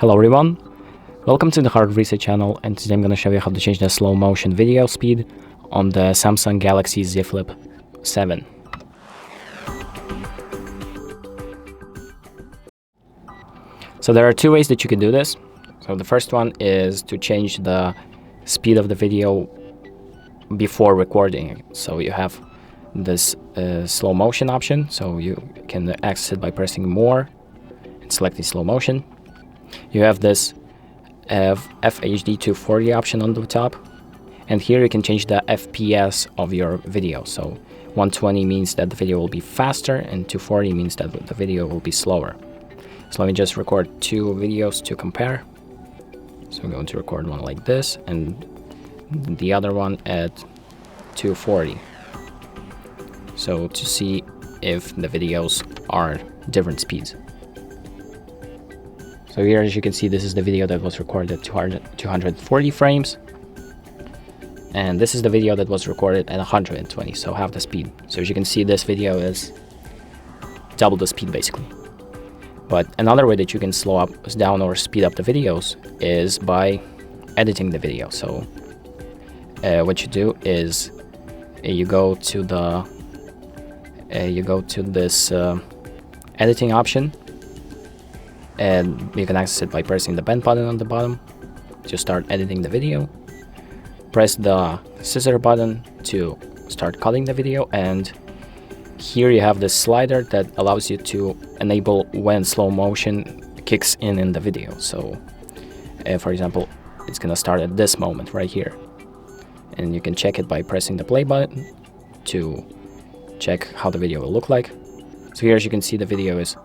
Hello everyone, welcome to the Hard Reset channel, and today I'm going to show you how to change the slow motion video speed on the Samsung Galaxy Z Flip 7. So there are two ways that you can do this. So the first one is to change the speed of the video before recording. So you have this slow motion option, so you can access it by pressing more and selecting slow motion. You have this FHD 240 option on the top, and here you can change the FPS of your video. So 120 means that the video will be faster, and 240 means that the video will be slower. So let me just record two videos to compare. So I'm going to record one like this and the other one at 240. So to see if the videos are different speeds. So here, as you can see, this is the video that was recorded at 240 frames. And this is the video that was recorded at 120, so half the speed. So as you can see, this video is double the speed basically. But another way that you can slow down or speed up the videos is by editing the video. So what you do is you go to this editing option, and you can access it by pressing the pen button on the bottom to start editing the video. Press the scissor button to start cutting the video, and here you have this slider that allows you to enable when slow motion kicks in the video. So for example, it's gonna start at this moment right here, and you can check it by pressing the play button to check how the video will look like. So here, as you can see, the video is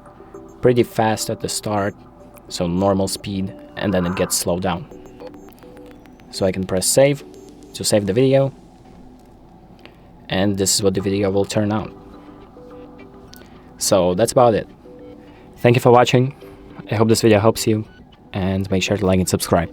pretty fast at the start, so normal speed, and then it gets slowed down. So I can press save to save the video, and this is what the video will turn out. So that's about it. Thank you for watching. I hope this video helps you, and make sure to like and subscribe.